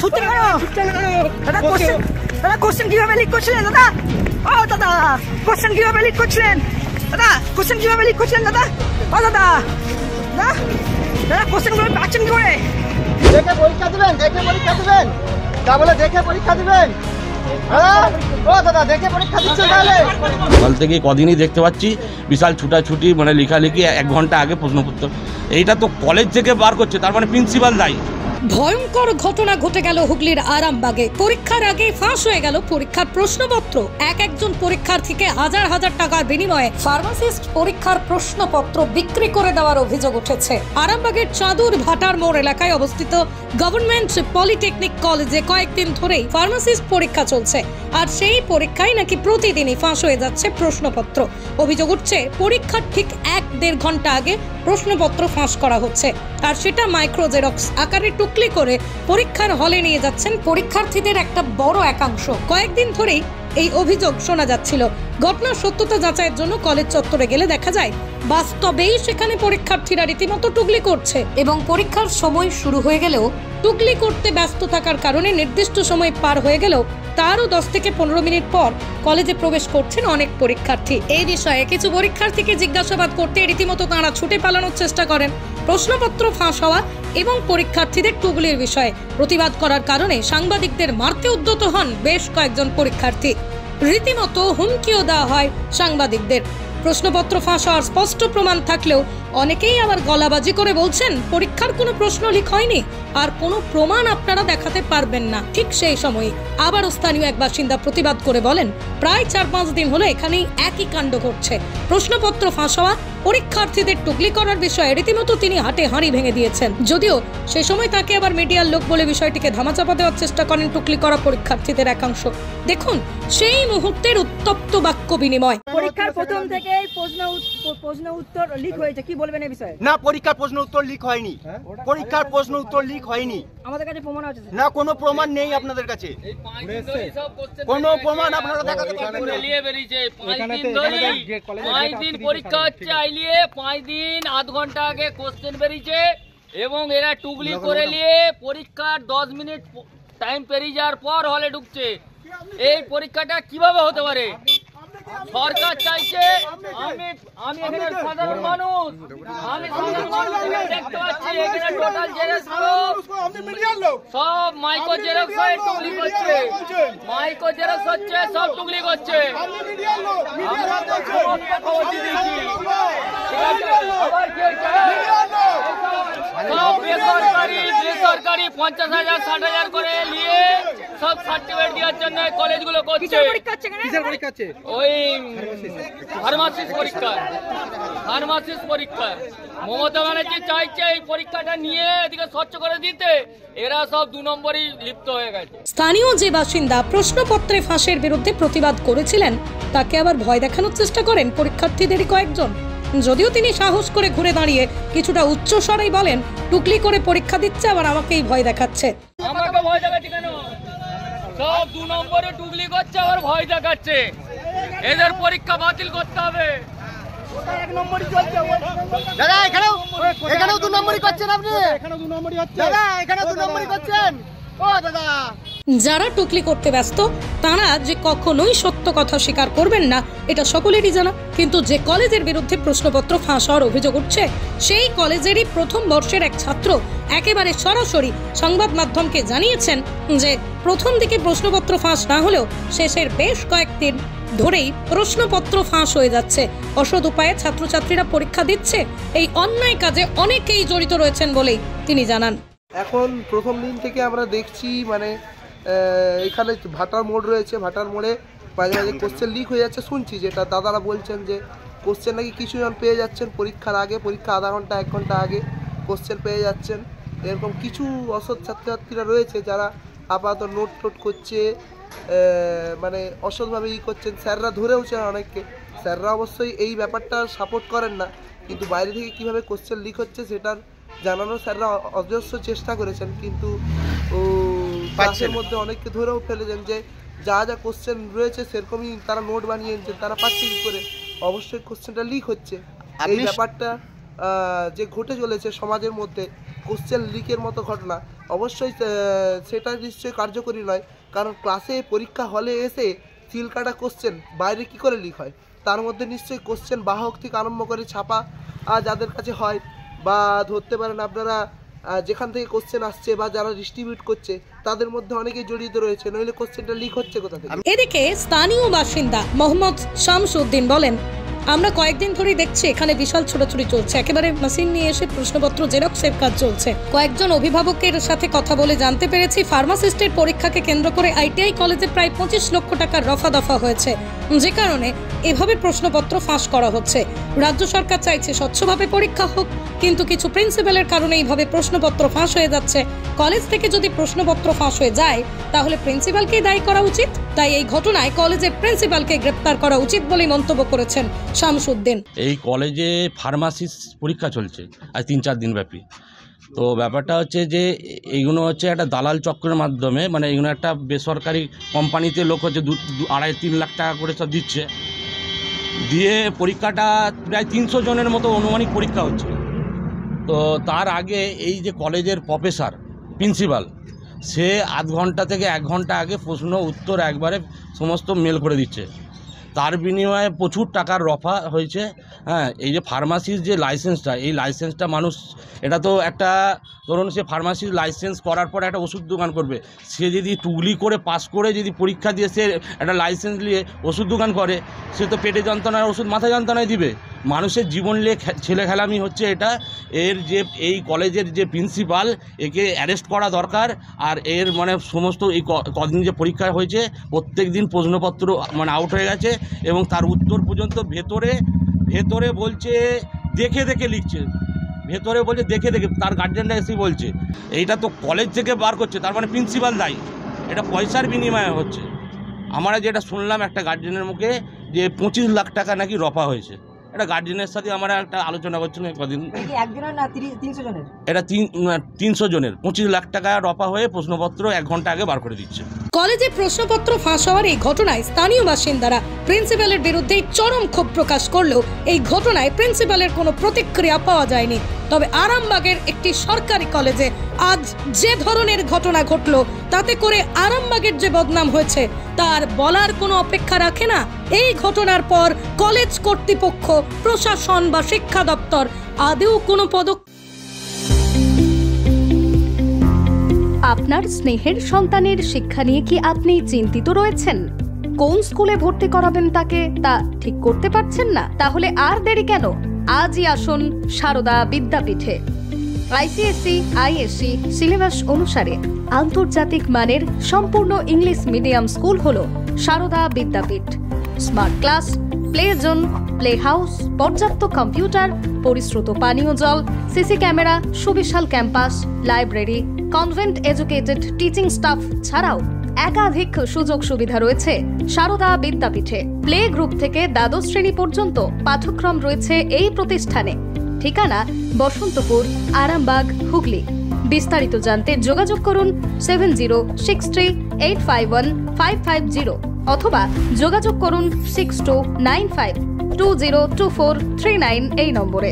ছুটছেন কেন দাদা? কোশ্চেন কিভাবে লিক করছিলেন দাদা? ও দাদা কোশ্চেন কিভাবে লিক করছিলেন দাদা? কোশ্চেন কিভাবে লিক করছিলেন দাদা? ও দাদা দাদা কোশ্চেন গুলো পাচ্ছেন কি করে? দেখে পরীক্ষা দিবেন, দেখে পরীক্ষা দিবেন, তা বলে দেখে পরীক্ষা দিবেন। ও দাদা দেখে পরীক্ষা দিচ্ছেন তাহলে? সকাল থেকে কদিনই দেখতে পাচ্ছি বিশাল ছুটাছুটি, মানে লেখালেখি 1 ঘন্টা আগে প্রশ্নপত্র। এইটা তো কলেজ থেকে বার করছে, তার মানে প্রিন্সিপাল দায়ী। ভয়ঙ্কর ঘটনা ঘটে গেল হুগলির আরামবাগে। পরীক্ষার আগে ফাঁস হয়ে গেল পরীক্ষার প্রশ্নপত্র। একজন পরীক্ষার্থীকে হাজার হাজার টাকার বিনিময়ে ফার্মাসিস্ট পরীক্ষার প্রশ্নপত্র বিক্রি করে দেওয়ার অভিযোগ উঠেছে। আরামবাগের চাঁদুর ভাটার মোড় এলাকায় অবস্থিত গভর্নমেন্ট পলিটেকনিক কলেজে কয়েকদিন ধরেই ফার্মাসিস্ট পরীক্ষা চলছে, আর সেই পরীক্ষায় নাকি প্রতিদিনই ফাঁস হয়ে যাচ্ছে প্রশ্নপত্র। অভিযোগ উঠছে পরীক্ষার ঠিক 1-1.5 ঘন্টা আগে প্রশ্নপত্র ফাঁস করা হচ্ছে, আর সেটা মাইক্রো জেরক্স আকারে টুকলি করে পরীক্ষার হলে নিয়ে যাচ্ছেন পরীক্ষার্থীদের একটা বড় একাংশ। কয়েকদিন ধরেই এই অভিযোগ শোনা যাচ্ছিল। ঘটনার সত্যতা যাচাইয়ের জন্য কলেজ চত্বরে গেলে দেখা যায় বাস্তবেই সেখানে পরীক্ষার্থীরা রীতিমতো টুকলি করছে, এবং পরীক্ষার সময় শুরু হয়ে গেলেও টুকলি করতে ব্যস্ত থাকার কারণে নির্দিষ্ট সময় পার হয়ে গেলেও তারও 10 থেকে 15 মিনিট পর কলেজে প্রবেশ করছেন অনেক পরীক্ষার্থী। এই বিষয়ে কিছু পরীক্ষার্থীকে জিজ্ঞাসাবাদ করতে রীতিমতো তাঁরা ছুটে পালানোর চেষ্টা করেন। প্রশ্নপত্র ফাঁস হওয়া এবং পরীক্ষার্থীদের টুকলির বিষয়ে প্রতিবাদ করার কারণে সাংবাদিকদের মারতে উদ্যত হন বেশ কয়েকজন পরীক্ষার্থী। রীতিমতো হুমকিও দেওয়া হয় সাংবাদিকদের। প্রশ্নপত্র ফাঁস হওয়ার স্পষ্ট প্রমাণ থাকলেও অনেকেই আবার গলাবাজি করে বলছেন পরীক্ষার কোনো প্রশ্ন লিক হয়নি, আর কোনো প্রমাণ আপনারা দেখাতে পারবেন না। ঠিক সেই সময় আবারও স্থানীয় এক বাসিন্দা প্রতিবাদ করে বলেন, প্রায় 4-5 দিন হলো এখানেই একই কাণ্ড ঘটছে। প্রশ্নপত্র ফাঁস হওয়া, পরীক্ষার্থীদের টুকলি করার বিষয়ে রীতিমতো তিনি হাটে হাঁড়ি ভেঙে দিয়েছেন। যদিও সে সময় তাকে আবার মিডিয়ার লোক বলে বিষয়টিকে ধামাচাপা দেওয়ার চেষ্টা করেন টুকলি করা পরীক্ষার্থীদের একাংশ। দেখুন সেই মুহূর্তের উত্তপ্ত বাক্য বিনিময়। পরীক্ষার প্রথম থেকে প্রশ্ন উত্তর লিক হয়েছে, কি বলবেন এই বিষয়ে? না, পরীক্ষার প্রশ্ন উত্তর লিক হয়নি। পরীক্ষার প্রশ্ন উত্তর লিক হয়নি। আমাদের কাছে প্রমাণ আছে না, কোনো প্রমাণ নেই আপনাদের কাছে। কোনো প্রমাণ আপনারা দেখাতে পারবেন না। লিয়ে বেরিয়েছে 5 দিন ধরে, 5 দিন পরীক্ষা হচ্ছে, আইলিয়ে 5 দিন 8 ঘন্টা আগে কোশ্চেন বেরিয়েছে, এবং এরা টুকলি করে নিয়ে পরীক্ষার 10 মিনিট টাইম পেরিয়ে যাওয়ার পর হলে ঢুকছে। এই পরীক্ষাটা কিভাবে হতে পারে? সরকার চাইছে, আমি এখানে সাধারণ মানুষ, দেখতে পাচ্ছি এখানে টোটাল জেরক্স সব মাইক্রো জেরক্স হয়ে টুকলি করছে, মাইক্রো জেরক্স হচ্ছে, সব টুকলি করছে। সব বেসরকারি 50,000 60,000 করে নিয়ে সব সার্টিফিকেট দেওয়ার জন্য কলেজগুলো করছে। ওই ফার্মাসিস্ট পরীক্ষা। মমতা ব্যানার্জি চাইছে এই পরীক্ষাটা নিয়ে এদিকে স্বচ্ছ করে দিতে, এরা সব 2 নম্বরই লিপ্ত হয়ে গেছে। স্থানীয় যে বাসিন্দা প্রশ্নপত্রে ফাঁসের বিরুদ্ধে প্রতিবাদ করেছিলেন, তাকে আবার ভয় দেখানোর চেষ্টা করেন পরীক্ষার্থীদেরই কয়েকজন। যদিও তিনি সাহস করে ঘুরে দাঁড়িয়ে কিছুটা উচ্চ স্বরেই বলেন, টুকলি করে পরীক্ষা দিচ্ছে, আবার আমাকেই ভয় দেখাচ্ছে। আমাকে ভয় দেখাচ্ছে কেন? সব 2 নম্বরে টুকলি করছে, আবার ভয় দেখাচ্ছে। এদের পরীক্ষা বাতিল করতে হবে। দাদা এখানেও 2 নম্বরই করছেন আপনি? দাদা এখানে 2 নম্বরই করছেন? ও দাদা, যারা টুকলি করতে ব্যস্ত তারা যে কখনোই সত্য কথা স্বীকার করবেন না, এটা সকলেরই জানা। কিন্তু যে কলেজের বিরুদ্ধে প্রশ্নপত্র ফাঁস হওয়ার অভিযোগ উঠছে, সেই কলেজেরই প্রথম বর্ষের এক ছাত্র একেবারে সরাসরি সংবাদ মাধ্যমকে জানিয়েছেন যে প্রথম দিকে প্রশ্নপত্র ফাঁস না হলেও শেষের বেশ কয়েকদিন ধরেই প্রশ্নপত্র ফাঁস হয়ে যাচ্ছে। অসৎ উপায়ে ছাত্রছাত্রীরা পরীক্ষা দিচ্ছে। এই অন্যায় কাজে অনেকেই জড়িত রয়েছেন বলেই তিনি জানান। এখন প্রথম দিন থেকে আমরা দেখছি, মানে এখানে ভাটার মোড় রয়েছে, ভাটার মোড়ে মাঝে মাঝে কোশ্চেন লিক হয়ে যাচ্ছে। শুনছি যেটা দাদারা বলছেন যে কোশ্চেন নাকি কিছুজন পেয়ে যাচ্ছেন পরীক্ষার আগে, পরীক্ষা আধা ঘন্টা 1 ঘন্টা আগে কোশ্চেন পেয়ে যাচ্ছেন। এরকম কিছু অসৎ ছাত্রছাত্রীরা রয়েছে যারা আপাতত নোট করছে, মানে অসৎভাবে করছেন। স্যাররা ধরেওছেন অনেককে। স্যাররা অবশ্যই এই ব্যাপারটা সাপোর্ট করেন না, কিন্তু বাইরে থেকে কিভাবে কোশ্চেন লিক হচ্ছে সেটার জানানোর স্যাররা অজস্র চেষ্টা করেছেন, কিন্তু ক্লাসের মধ্যে অনেককে ধরেও ফেলেছেন যে যা যা কোশ্চেন রয়েছে সেরকমই তারা নোট বানিয়ে নিচ্ছেন। তারা পাচ্ছে কি করে? অবশ্যই কোশ্চেনটা লিক হচ্ছে। এই ব্যাপারটা যে ঘটে চলেছে সমাজের মধ্যে, কোশ্চেন লিকের মতো ঘটনা, অবশ্যই সেটা নিশ্চয়ই কার্যকরী নয়। কারণ ক্লাসে পরীক্ষা হলে এসে সিল কাটা কোশ্চেন বাইরে কি করে লিক হয়? তার মধ্যে নিশ্চয়ই কোশ্চেন বাহক থেকে আরম্ভ করে ছাপা যাদের কাছে হয়, বা ধরতে পারেন আপনারা যেখান থেকে কোশ্চেন আসছে বা যারা ডিস্ট্রিবিউট করছে তাদের মধ্যে অনেকেই জড়িত রয়েছে, নইলে কোশ্চেনটা লিক হচ্ছে কোথা থেকে? এদিকে স্থানীয় বাসিন্দা মোহাম্মদ শামসুদ্দিন বলেন, আমরা কয়েকদিন ধরেই দেখছি এখানে বিশাল ছোটাছুটি চলছে, একেবারে মেশিন নিয়ে এসে প্রশ্নপত্র জেরক্সের কাজ চলছে। কয়েকজন অভিভাবকের সাথে কথা বলে জানতে পেরেছি ফার্মাসিস্টের পরীক্ষাকে কেন্দ্র করে আইটিআই কলেজে প্রায় 25 লক্ষ টাকার রফাদফা হয়েছে, যে কারণে এভাবে প্রশ্নপত্র ফাঁস করা হচ্ছে। রাজ্য সরকার চাইছে স্বচ্ছভাবে পরীক্ষা হোক, কিন্তু কিছু প্রিন্সিপালের কারণে এইভাবে প্রশ্নপত্র ফাঁস হয়ে যাচ্ছে। কলেজ থেকে যদি প্রশ্নপত্র ফাঁস হয়ে যায় তাহলে প্রিন্সিপালকেই দায়ী করা উচিত। তাই এই ঘটনায় কলেজের প্রিন্সিপালকে গ্রেপ্তার করা উচিত বলে মন্তব্য করেছেন শামসুদ্দিন। এই কলেজে ফার্মাসিস্ট পরীক্ষা চলছে আজ 3-4 দিন ব্যাপী। তো ব্যাপারটা হচ্ছে যে এইগুলো হচ্ছে একটা দালাল চক্রের মাধ্যমে, মানে এইগুলো একটা বেসরকারি কোম্পানিতে লোক হচ্ছে 2-2.5-3 লাখ টাকা করে সব দিচ্ছে, দিয়ে পরীক্ষাটা প্রায় 300 জনের মতো অনুমানিক পরীক্ষা হচ্ছে। তো তার আগে এই যে কলেজের প্রফেসর প্রিন্সিপাল, সে আধ ঘন্টা থেকে 1 ঘন্টা আগে প্রশ্ন উত্তর একবারে সমস্ত মেল করে দিচ্ছে। তার বিনিময়ে প্রচুর টাকার রফা হয়েছে। হ্যাঁ, এই যে ফার্মাসির যে লাইসেন্সটা, এই লাইসেন্সটা মানুষ, এটা তো একটা ধরুন সে ফার্মাসির লাইসেন্স করার পর একটা ওষুধ দোকান করবে, সে যদি টুগলি করে পাস করে যদি পরীক্ষা দিয়ে সে একটা লাইসেন্স নিয়ে ওষুধ দোকান করে, সে তো পেটে যন্ত্রণার ওষুধ মাথা যন্ত্রণায় দিবে। মানুষের জীবন নিয়ে ছেলে খেলামি হচ্ছে এটা। এর যে এই কলেজের যে প্রিন্সিপাল, একে অ্যারেস্ট করা দরকার। আর এর মানে সমস্ত এই কদিন যে পরীক্ষা হয়েছে প্রত্যেক দিন প্রশ্নপত্র মানে আউট হয়ে গেছে, এবং তার উত্তর পর্যন্ত ভেতরে বলছে দেখে দেখে লিখছে, ভেতরে বলছে দেখে দেখে, তার গার্জেনরা এসেই বলছে। এইটা তো কলেজ থেকে বার করছে, তার মানে প্রিন্সিপাল দায়ী। এটা পয়সার বিনিময়ে হচ্ছে। আমরা যেটা শুনলাম একটা গার্জেনের মুখে যে 25 লাখ টাকা নাকি রফা হয়েছে। এটা গার্জেনের সাথে আমরা একটা আলোচনা করছিলাম কদিন, এটা 300 জনের 25 লাখ টাকা রফা হয়ে প্রশ্নপত্র 1 ঘন্টা আগে বার করে দিচ্ছে। কলেজে প্রশ্নপত্র ফাঁস হওয়ার এই ঘটনায় স্থানীয় বাসিন্দারা প্রিন্সিপালের বিরুদ্ধে চরম ক্ষোভ প্রকাশ করলেও এই ঘটনায় প্রিন্সিপালের কোনো প্রতিক্রিয়া পাওয়া যায়নি। তবে আরামবাগের একটি সরকারি কলেজে আজ যে ধরনের ঘটনা ঘটলো, তাতে করে আরামবাগের যে বদনাম হয়েছে তার বলার কোনো অপেক্ষা রাখে না। এই ঘটনার পর কলেজ কর্তৃপক্ষ, প্রশাসন বা শিক্ষা দপ্তর আদৌ কোনো পদক্ষেপ। আপনার স্নেহের সন্তানের শিক্ষা নিয়ে কি আপনি চিন্তিত রয়েছেন? কোন স্কুলে ভর্তি করাবেন তাকে তা ঠিক করতে পারছেন না? তাহলে আর দেরি কেন? আজই আসুন সারদা বিদ্যাপীঠে। আইসিএসসি, আইএসসি সিলেবাস অনুসারে আন্তর্জাতিক মানের সম্পূর্ণ ইংলিশ মিডিয়াম স্কুল হলো Sarada Vidyapith. Smart class, play zone, play house, পর্যাপ্ত কম্পিউটার, পরিশ্রুত পানীয় জল, সিসি ক্যামেরা, সুবিশাল campus, library, convent educated teaching staff ছাড়াও একাধিক সুযোগ সুবিধা রয়েছে সারদা বিদ্যাপীঠে। প্লে গ্রুপ থেকে দ্বাদশ শ্রেণী পর্যন্ত পাঠ্যক্রম রয়েছে এই প্রতিষ্ঠানে। ঠিকানা বসন্তপুর, আরামবাগ, হুগলি। বিস্তারিত জানতে যোগাযোগ করুন 7063851550 অথবা যোগাযোগ করুন 6295202439 এই নম্বরে।